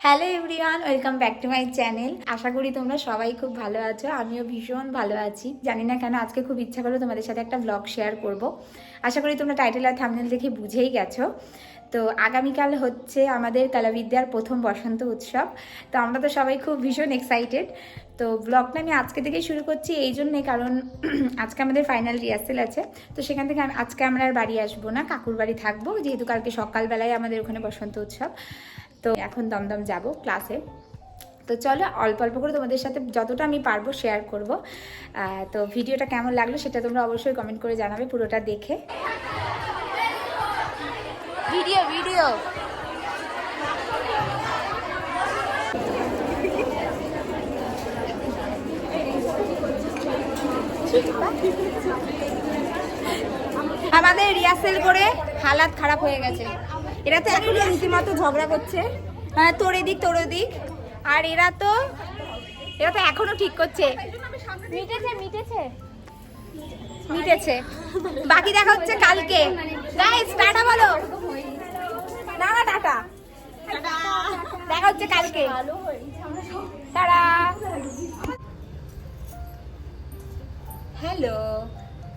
Hello everyone, welcome back to my channel. আশা করি তোমরা সবাই খুব ভালো আছো। আমিও ভীষণ ভালো আছি। জানি না কেন আজকে খুব ইচ্ছা করলো তোমাদের সাথে একটা ব্লগ শেয়ার করব। আশা করি তোমরা টাইটেল আর থাম্বনেল দেখে বুঝেই গেছো। তো আগামীকাল হচ্ছে আমাদের কলাবিদ্যার প্রথম বসন্ত উৎসব। তো আমরা তো সবাই খুব ভীষণ এক্সাইটেড। তো ব্লগটা আমি আজকে থেকেই শুরু করছি এই জন্যে, কারণ আজকে আমাদের ফাইনাল রিহার্সেল আছে। তো সেখান থেকে আজকে আমরা আর বাড়ি আসবো না, কাকুর বাড়ি থাকবো, যেহেতু কালকে সকালবেলায় আমাদের ওখানে বসন্ত উৎসব। তো এখন দমদম যাব ক্লাসে। তো চলো অল্প অল্প করে তোমাদের সাথে যতটা আমি পারবো শেয়ার করব। তো ভিডিওটা কেমন লাগলো সেটা তোমরা অবশ্যই কমেন্ট করে জানাবে পুরোটা দেখে। ভিডিও ভিডিও আমাদের রিহার্সেল করে হালাত খারাপ হয়ে গেছে। এরা তো এখনই রীতিমতো ঝগড়া করছে, তোর এদিক তোর ওদিক। আর এরা তো এখনো ঠিক করছে। মিটেছে মিটেছে মিটেছে, বাকি দেখা হচ্ছে কালকে। গাইস টাটা বলো। না না টাটা, দেখা হচ্ছে কালকে। টাটা। হ্যালো,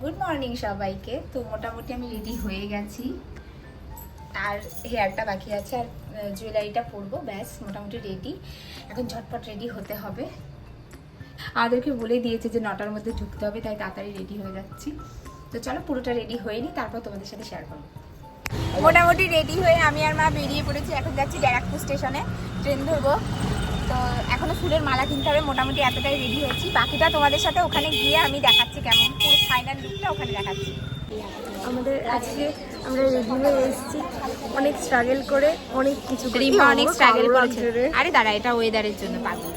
গুড মর্নিং সবাইকে। তো মোটামুটি আমি রেডি হয়ে গেছি, আর হেয়ারটা বাকি আছে, আর জুয়েলারিটা পরবো, ব্যাস মোটামুটি রেডি। এখন ঝটপট রেডি হতে হবে। আমাদেরকে বলে দিয়েছে যে 9টার মধ্যে ঢুকতে হবে, তাই তাড়াতাড়ি রেডি হয়ে যাচ্ছি। তো চলো পুরোটা রেডি হয়ে নিই, তারপর তোমাদের সাথে শেয়ার করবো। মোটামুটি রেডি হয়ে আমি আর মা বেরিয়ে পড়েছি। এখন যাচ্ছি ব্যারাকপুর স্টেশনে, ট্রেন ধরবো। তো এখনো ফুলের মালা কিনতে হবে। মোটামুটি এতটাই রেডি হয়েছি, বাকিটা তোমাদের সাথে ওখানে গিয়ে আমি দেখাচ্ছি, কেমন পুরো ফাইনাল লুকটা ওখানে দেখাচ্ছি। আমাদের আজকে আমরা রেডি হয়ে এসেছি অনেক স্ট্রাগল করে, অনেক কিছু অনেক স্ট্রাগল করেছে। আরে দাঁড়া, এটা ওয়েদারের জন্য পাগল।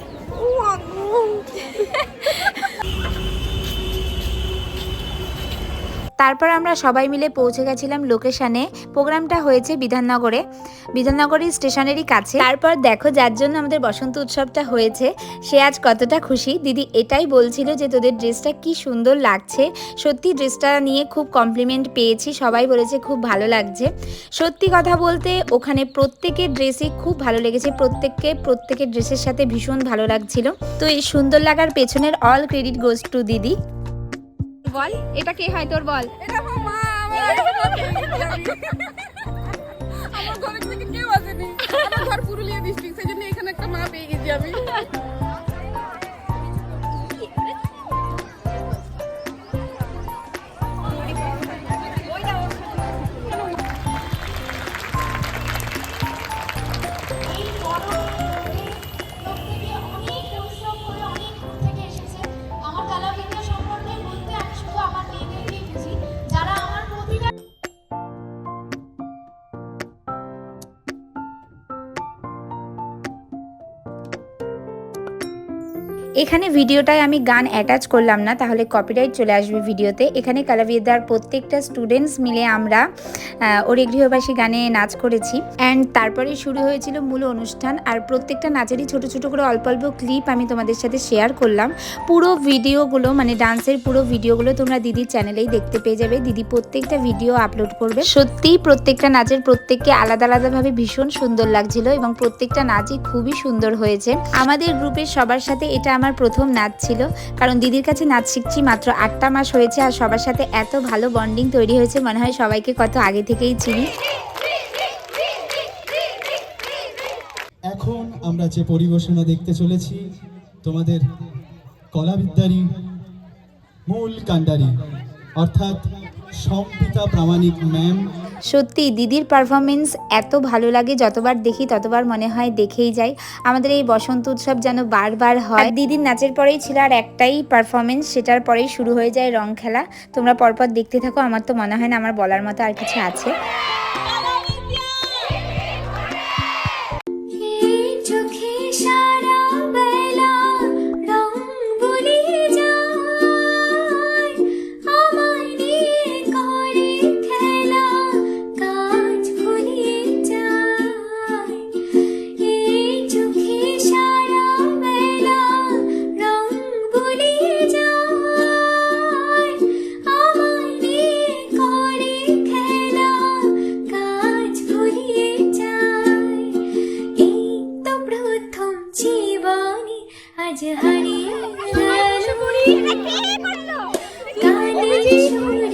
তারপর আমরা সবাই মিলে পৌঁছে গেছিলাম লোকেশনে। প্রোগ্রামটা হয়েছে বিধাননগরের স্টেশনেরই কাছে। তারপর দেখো, যার জন্য আমাদের বসন্ত উৎসবটা হয়েছে সে আজ কতটা খুশি। দিদি এটাই বলছিল যে তোদের ড্রেসটা কি সুন্দর লাগছে। সত্যি ড্রেসটা নিয়ে খুব কমপ্লিমেন্ট পেয়েছি, সবাই বলেছে খুব ভালো লাগছে। সত্যি কথা বলতে ওখানে প্রত্যেকের ড্রেসই খুব ভালো লেগেছে, প্রত্যেকের ড্রেসের সাথে ভীষণ ভালো লাগছিল। তো এই সুন্দর লাগার পেছনের অল ক্রেডিট গোজ টু দিদি। বল, এটা কে হয় তোর? বল। এটা আমার মা। আমার ঘরে থেকে কেউ আসেনি, আমার ঘর পুরুলিয়া ডিস্ট্রিক্ট, সেই জন্য এখানে একটা মা পেয়ে গেছি আমি। এখানে ভিডিওটায় আমি গান অ্যাটাচ করলাম না, তাহলে কপিরাইট চলে আসবে ভিডিওতে। এখানে কলাবিদ্যার প্রত্যেকটা স্টুডেন্টস মিলে আমরা ওরে গৃহবাসী গানে নাচ করেছি। অ্যান্ড তারপরে শুরু হয়েছিল মূল অনুষ্ঠান। আর প্রত্যেকটা নাচেরই ছোট ছোট করে অল্প অল্প ক্লিপ আমি তোমাদের সাথে শেয়ার করলাম। পুরো ভিডিওগুলো, মানে ডান্সের পুরো ভিডিওগুলো তোমরা দিদির চ্যানেলেই দেখতে পেয়ে যাবে। দিদি প্রত্যেকটা ভিডিও আপলোড করবে। সত্যিই প্রত্যেকটা নাচের প্রত্যেককে আলাদা আলাদাভাবে ভীষণ সুন্দর লাগছিল, এবং প্রত্যেকটা নাচই খুবই সুন্দর হয়েছে। আমাদের গ্রুপের সবার সাথে এটা আমার প্রথম নাচ ছিল, কারণ দিদির কাছে নাচ শিখছি মাত্র 8টা মাস হয়েছে। আর সবার সাথে এত ভালো বন্ডিং তৈরি হয়েছে, মনে হয় সবাইকে কত আগে থেকেই চিনি। এখন আমরা যে পরিবেশনা দেখতে চলেছি তোমাদের কলাবিদ্যারই মূল কাণ্ডারি অর্থাৎ সম্পিতা প্রামাণিক ম্যাম। সত্যি দিদির পারফরমেন্স এত ভালো লাগে, যতবার দেখি ততবার মনে হয় দেখেই যাই। আমাদের এই বসন্ত উৎসব যেন বারবার হয়। দিদির নাচের পরেই ছিল আর একটাই পারফরমেন্স, সেটার পরেই শুরু হয়ে যায় রং খেলা। তোমরা পরপর দেখতে থাকো, আমার তো মনে হয় না আমার বলার মতো আর কিছু আছে। আজ হারিয়ে গেল গানের সুরে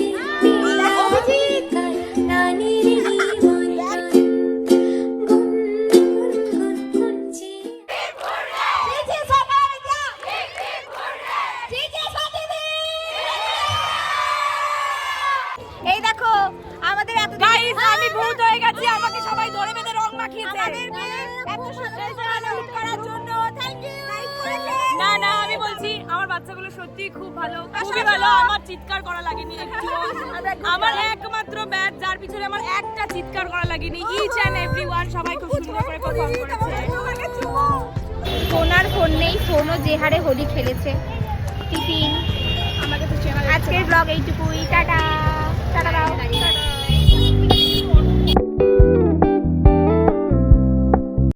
বিলাতে কার প্রাণের নিমন্ত্রণ গুনগুন করছে এই দেখো আমাদের এত গাইস আমি ভূত হয়ে গেছি, আমাকে সবাই ধরে বেঁধে রং মাখিয়েছে। এত সুন্দর আনন্দ করার জন্য থ্যাংক ইউ। না না আমি বলছি আমার বাচ্চাগুলো সত্যি খুব ভালো, খুবই ভালো। আমার চিৎকার করা লাগেনি একটুও। আমার একমাত্র ব্যাট যার পিছনে আমার একটা চিৎকার করা লাগেনি। ইচ এন্ড এভরিওয়ান সবাই খুব সুন্দর করে পারফর্ম করেছে। ফোন ফোন নেই, ফোনও যে হারে হোলি খেলেছে। টিফিন আমাকে তো চেনা আজকের ব্লগ এইটুকুই, টাটা টাটা দাও।